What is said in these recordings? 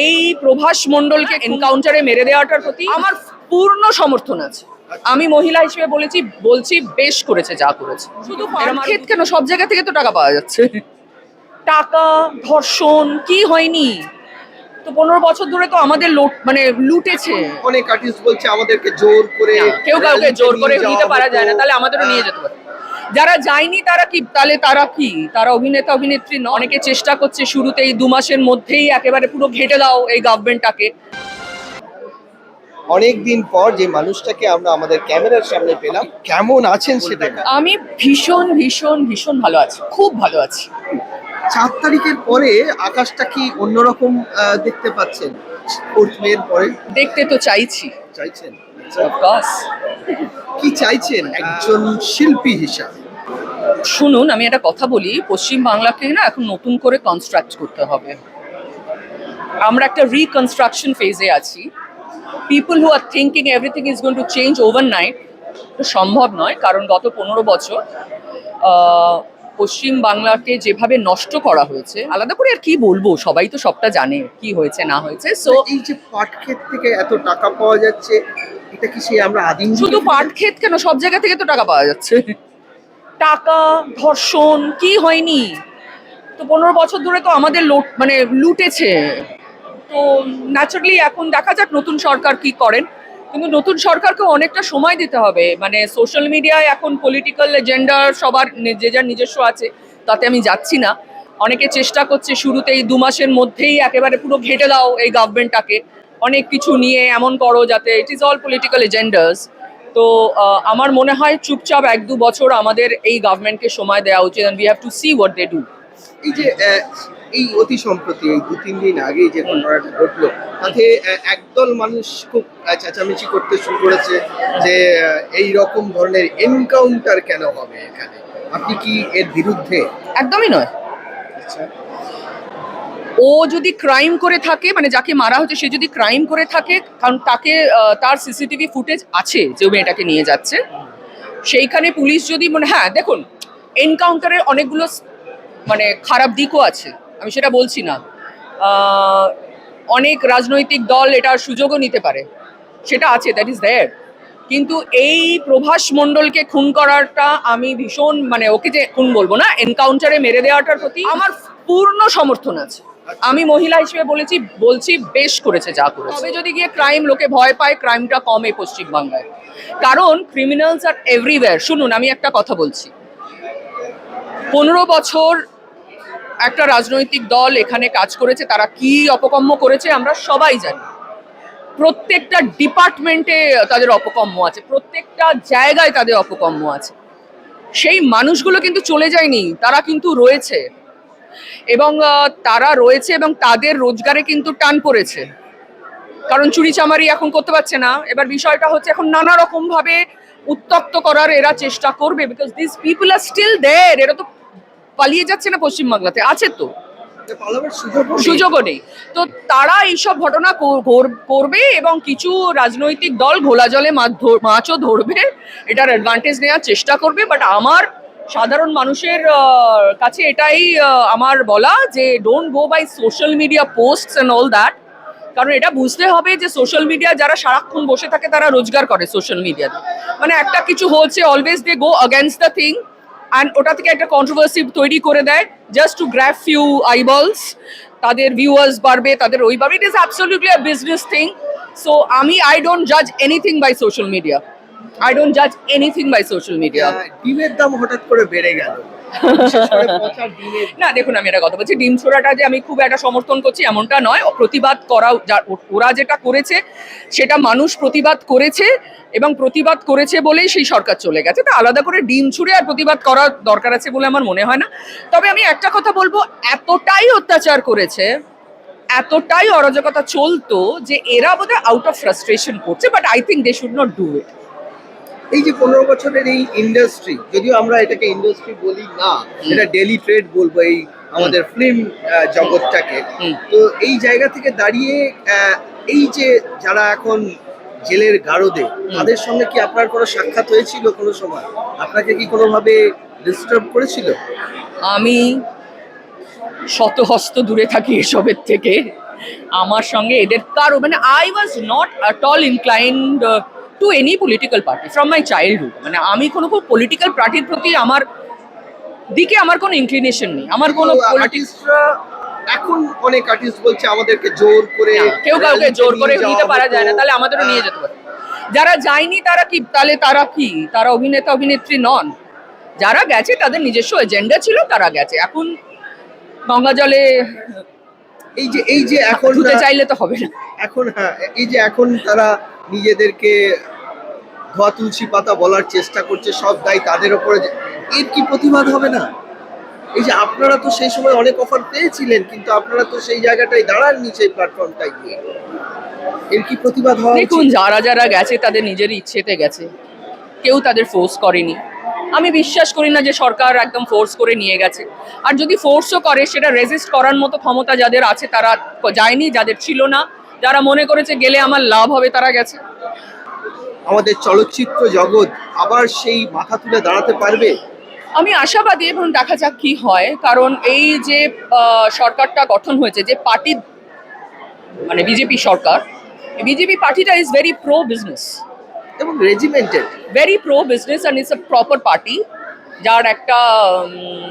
এই প্রভাস মণ্ডলকে এনকাউন্টারে মেরে দেওয়াটার প্রতি আমার পূর্ণ সমর্থন আছে। আমি মহিলা হিসেবে বলছি বেশ করেছে যা করেছে। শুধু পারক্ষেত কেন, সব জায়গা থেকে তো টাকা পাওয়া যাচ্ছে। টাকা, ধর্ষণ কি হয়নি? তো 15 বছর ধরে তো আমাদের লুটেছে। অনেক আর্টিস্ট বলছে আমাদেরকে জোর করে, কেউ কাউকে জোর করে নিতে পারা যায় না, তাহলে আমাদেরও নিয়ে যেতে পারে। যারা যায়নি তারা কি তারা অভিনেতা অভিনেত্রী নয়? অনেকে চেষ্টা করছে শুরুতেই 2 মাসের মধ্যেই একেবারে পুরো ঘেঁটে দাও এই গভর্নমেন্টটাকে। অনেকদিন পর যে মানুষটাকে আমরা আমাদের ক্যামেরার সামনে পেলাম, কেমন আছেন সেটা? আমি ভীষণ ভীষণ ভীষণ ভালো আছি, খুব ভালো আছি। 4 তারিখের পরে আকাশটা কি অন্যরকম দেখতে পাচ্ছেন? 4th মে এর পরে দেখতে তো চাইছি। চাইছেন? অফকোর্স। কি চাইছেন একজন শিল্পী হিসাবে? শুনুন, আমি একটা কথা বলি, পশ্চিম বাংলাকে না এখন নতুন করে কনস্ট্রাক্ট করতে হবে। আমরা একটা রিকনস্ট্রাকশন ফেজে আছি। People who are thinking everything is going to change overnight, তো সম্ভব নয়। কারণ গত 15 বছর পশ্চিম বাংলাকে যেভাবে নষ্ট করা হয়েছে, আলাদা করে আর কি বলবো, সবাই তো সবটা জানে কি হয়েছে না হয়েছে। সো এই যে পাটক্ষেত থেকে এত টাকা পাওয়া যাচ্ছে, এটা কি সেই আমরা আদিম? শুধু পাটক্ষেত কেন, সব জায়গা থেকে তো টাকা পাওয়া যাচ্ছে। টাকা, ধর্ষণ কি হয়নি? তো 15 বছর ধরে তো আমাদের লুটেছে। তো ন্যাচারালি এখন দেখা যাক নতুন সরকার কি করেন, কিন্তু নতুন সরকারকে অনেকটা সময় দিতে হবে। সোশ্যাল মিডিয়ায় এখন পলিটিক্যাল এজেন্ডার সবার যে যার নিজস্ব আছে, তাতে আমি যাচ্ছি না। অনেকে চেষ্টা করছে শুরুতেই 2 মাসের মধ্যেই একেবারে পুরো ঘেঁটে দাও এই গভর্নমেন্টটাকে, অনেক কিছু নিয়ে এমন করো যাতে ইট ইজ অল পলিটিক্যাল এজেন্ডাস। তো আমার মনে হয় চুপচাপ 1-2 বছর আমাদের এই গভর্নমেন্টকে সময় দেওয়া উচিত, and we have to see what they do. এই যে এই অতি সম্প্রতি এই 2-3 দিন আগে যে ঘটনাটা ঘটলো, তাতে একদল মানুষ খুব চেঁচামেচি করতে শুরু করেছে যে এই রকম ধরনের এনকাউন্টার কেন হবে এখানে? আপনি কি এর বিরুদ্ধে? একদমই নয়। আচ্ছা, ও যদি ক্রাইম করে থাকে, যাকে মারা হচ্ছে সে যদি ক্রাইম করে থাকে, কারণ তাকে তার সিসিটিভি ফুটেজ আছে যে মেয়েটাকে নিয়ে যাচ্ছে, সেইখানে পুলিশ যদি হ্যাঁ দেখুন, এনকাউন্টারের অনেকগুলো খারাপ দিকও আছে, আমি সেটা বলছি না। অনেক রাজনৈতিক দল এটার সুযোগও নিতে পারে, সেটা আছে, দ্যাট ইজ দেয়ার। কিন্তু এই প্রভাস মণ্ডলকে খুন করাটা আমি ভীষণ ওকে যে খুন বলবো না, এনকাউন্টারে মেরে দেওয়াটার প্রতি আমার পূর্ণ সমর্থন আছে। আমি মহিলা হিসেবে বলছি বেশ করেছে যা করেছে। তবে যদি গিয়ে ক্রাইম, লোকে ভয় পায়, ক্রাইমটা কমে পশ্চিমবাংলায়, কারণ ক্রিমিনালস আর এভরিওয়্যার। শুনুন, আমি একটা কথা বলছি, 15 বছর একটা রাজনৈতিক দল এখানে কাজ করেছে, তারা কি অপকর্ম করেছে আমরা সবাই জানি। প্রত্যেকটা ডিপার্টমেন্টে তাদের অপকর্ম আছে, প্রত্যেকটা জায়গায় তাদের অপকর্ম আছে। সেই মানুষগুলো কিন্তু চলে যায়নি, তারা কিন্তু রয়েছে, এবং তারা রয়েছে এবং তাদের রোজগারে কিন্তু টান পড়েছে, কারণ চুরিচামারি এখন করতে পারছে না। এবার বিষয়টা হচ্ছে এখন নানা রকম ভাবে উত্তপ্ত করার এরা চেষ্টা করবে, because this people are still there. এরা তো পালিয়ে যাচ্ছে না, পশ্চিমবাংলাতে আছে, তো সুযোগও নেই। তো তারা এইসব ঘটনা করবে এবং কিছু রাজনৈতিক দল ঘোলা জলে মাছও ধরবে, এটার অ্যাডভান্টেজ নেওয়ার চেষ্টা করবে। বাট আমার সাধারণ মানুষের কাছে এটাই আমার বলা, যে don't go by social media posts and all that. কারণ এটা বুঝতে হবে যে সোশ্যাল মিডিয়া যারা সারাক্ষণ বসে থাকে তারা রোজগার করে সোশ্যাল মিডিয়াতে। একটা কিছু হচ্ছে, always they go against the thing, and ওটা থেকে একটা কন্ট্রোভার্সি তৈরি করে দেয় just to grab few eyeballs. তাদের ভিউয়ার্স বাড়বে, তাদের ওই বাড়বে। It is absolutely a business thing. So I don't জাজ এনিথিং বাই সোশ্যাল মিডিয়া। ডিমের দাম হঠাৎ করে বেড়ে গেল, না দেখুন, আমি একটা কথা বলছি, ডিম ছোড়াটা যে আমি খুব একটা সমর্থন করছি এমনটা নয়। প্রতিবাদ করা, ওরা যেটা করেছে সেটা মানুষ প্রতিবাদ করেছে, এবং প্রতিবাদ করেছে বলেই সেই সরকার চলে গেছে। তা আলাদা করে ডিম ছুঁড়ে আর প্রতিবাদ করার দরকার আছে বলে আমার মনে হয় না। তবে আমি একটা কথা বলবো, এতটাই অত্যাচার করেছে, এতটাই অরাজকতা চলতো, যে এরা বোধহয় আউট অফ ফ্রাস্ট্রেশন করছে, but I think they should not do it. এই যে 15 বছরের এই ইন্ডাস্ট্রি, যদিও আমরা এটাকে ইন্ডাস্ট্রি বলি না, এটা ডেলি ট্রেড বলবো এই আমাদের ফিল্ম জগৎটাকে, তো এই জায়গা থেকে দাঁড়িয়ে এই যে যারা এখন জেলের গারদে, তাদের সঙ্গে কি আপনার কোনো সাক্ষাৎ হয়েছিল কোনো সময়? আপনাকে কি কোনোভাবে ডিস্টার্ব করেছিল? আমি শত হস্ত দূরে থাকি এসবের থেকে, আমার সঙ্গে এদের কারো মানে I was not at all inclined to any political party from my childhood. মানে আমি কোনো পলিটিক্যাল পার্টির প্রতি আমার কোনো ইনক্লিনেশন নেই, আমার কোনো আর্টিস্টরা এখন অনেক আর্টিস্ট বলছে আমাদেরকে জোর করে কেউ কাউকে জোর করে নিয়ে নিতে যাওয়া পারা হতো। যায় না, তাহলে আমাদেরও নিয়ে যেতে পারে। যারা যায়নি তারা কি, তারা অভিনেতা অভিনেত্রী নন? যারা গেছে তাদের নিজস্ব এজেন্ডা ছিল, তারা গেছে। এখন গঙ্গা জলে এই যে এখন ধুতে চাইলে তো হবে না। এখন হ্যাঁ, এই যে এখন তারা নিজেদেরকে ধোয়া তুলসী পাতা বলার চেষ্টা করছে, সব দায় তাদের ওপরে, এর কি প্রতিবাদ হবে না? এই যে আপনারা তো সেই সময় অনেক অফার পেয়েছিলেন, কিন্তু আপনারা তো সেই জায়গাটায় দাঁড়াননি, সেই প্ল্যাটফর্মটায় গিয়ে, এর কি প্রতিবাদ হওয়া দেখুন, উচিত? যারা গেছে তাদের নিজের ইচ্ছেতে গেছে, কেউ তাদের ফোর্স করেনি। আমি বিশ্বাস করি না যে সরকার একদম ফোর্স করে নিয়ে গেছে। আর যদি ফোর্সও করে, সেটা রেজিস্ট করার মতো ক্ষমতা যাদের আছে তারা যায়নি, যাদের ছিল না, যারা মনে করেছে গেলে আমার লাভ হবে তারা গেছে। আমাদের চলচ্চিত্র জগৎ আবার সেই মাথা তুলে দাঁড়াতে পারবে? আমি আশাবাদী, এবং দেখা যাক কি হয়। কারণ এই যে সরকারটা গঠন হয়েছে, যে পার্টি মানে বিজেপি সরকার, বিজেপি পার্টিটা ইজ ভেরি প্রো বিজনেস, এবং regimented. Very pro business, and it's a proper party, যার একটা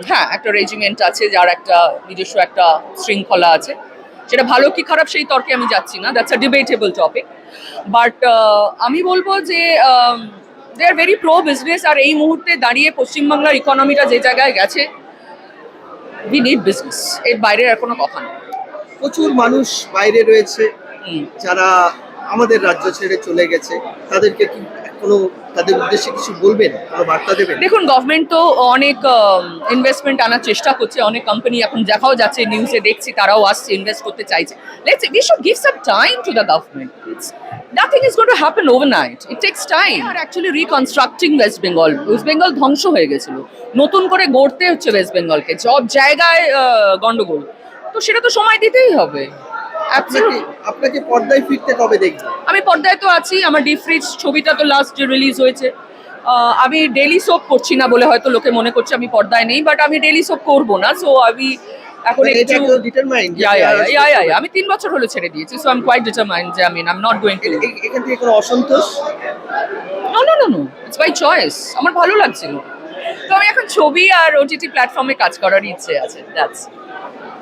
হ্যাঁ একটা রেজিমেন্ট আছে, যার একটা নিজস্ব একটা শৃঙ্খলা আছে। সেটা ভালো কি খারাপ সেই তর্কে আমি যাচ্ছি না, that's a debatable topic. But আমি বলবো যে দে আর ভেরি প্রো বিজনেস। আর এই মুহূর্তে দাঁড়িয়ে পশ্চিমবাংলার ইকোনমিটা যে জায়গায় গেছে, উই নিড বিজনেস, এর বাইরে আর কোনো কথা নেই। প্রচুর মানুষ বাইরে রয়েছে হুম। যারা আমাদের রাজ্য ছেড়ে চলে গেছে, তাদেরকে কি কোনো, তাদের উদ্দেশ্যে কিছু বলবেন, কোনো বার্তা দেবেন? দেখুন, গভর্নমেন্ট তো অনেক ইনভেস্টমেন্ট আনার চেষ্টা করছে, অনেক কোম্পানি এখন দেখাও যাচ্ছে, নিউজে দেখছি তারাও আসছে, ইনভেস্ট করতে চাইছে। Let's we should give some time to the government. Nothing is going to happen overnight, it takes time. আর অ্যাকচুয়ালি রিকনস্ট্রাক্টিং ওয়েস্ট বেঙ্গল ধ্বংস হয়ে গেছিল, নতুন করে গড়তে হচ্ছে ওয়েস্ট বেঙ্গলকে, সব জায়গায় গন্ডগোল, তো সেটা তো সময় দিতেই হবে। আপনাকে পর্দায় ফিরতে কবে দেখবেন? আমি পর্দায় তো আছি, আমার ডিপ ফ্রিজ ছবিটা তো লাস্ট রিলিজ হয়েছে। আমি ডেলি সোপ করছি না বলে হয়তো লোকে মনে করছে আমি পর্দায় নেই, বাট আমি ডেলি সোপ করবো না। সো আমি এখন একটু আমি 3 বছর হলো ছেড়ে দিয়েছি, so I am quite determined যে I am not going to. এখান থেকে কোনো অসন্তোষ? নো, ইটস মাই চয়েস, আমার ভালো লাগছিল। তো আমি এখন ছবি আর ওটিটি প্ল্যাটফর্মে কাজ করার ইচ্ছে আছে, দ্যাটস।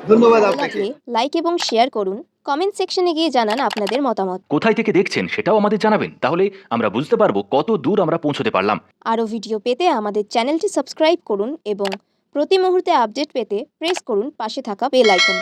ধন্যবাদ ভালো আপনাকে। লাগলে লাইক এবং শেয়ার করুন, কমেন্ট সেকশনে গিয়ে জানান আপনাদের মতামত। কোথায় থেকে দেখছেন সেটাও আমাদের জানাবেন, তাহলে আমরা বুঝতে পারবো কত দূর আমরা পৌঁছতে পারলাম। আরও ভিডিও পেতে আমাদের চ্যানেলটি সাবস্ক্রাইব করুন এবং প্রতি মুহূর্তে আপডেট পেতে প্রেস করুন পাশে থাকা বেল আইকন।